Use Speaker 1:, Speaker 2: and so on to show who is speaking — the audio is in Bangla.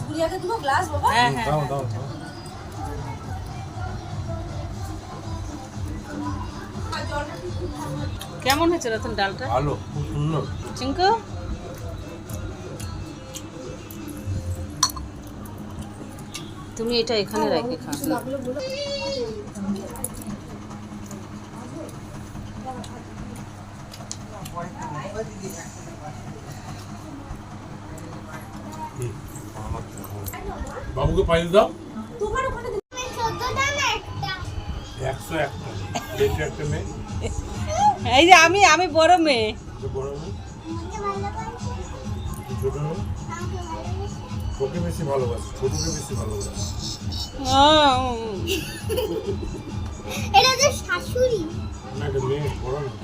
Speaker 1: গুড়িয়াকে দুটো গ্লাস বাবা।
Speaker 2: হ্যাঁ হ্যাঁ
Speaker 3: দাও দাও দাও।
Speaker 2: কেমন হয়েছে রতন ডালটা?
Speaker 3: ভালো, খুব সুন্দর।
Speaker 2: চিঙ্কু তুমি এটা এখানে রেখে খাও।
Speaker 3: বাবুকে পাইয়ে দাও।
Speaker 1: তোমার ওখানে
Speaker 3: 101 এটা একটা মেয়ে,
Speaker 2: এই যে আমি বড় মেয়ে।
Speaker 3: এটা বড় মেয়ে, ছোট মেয়ে। ওকে বেশি ভালোবাসে, ছোটকে বেশি ভালোবাসে।
Speaker 4: এটা তো শাশুড়ি।
Speaker 3: না, এটা মেয়ে, বড় মেয়ে।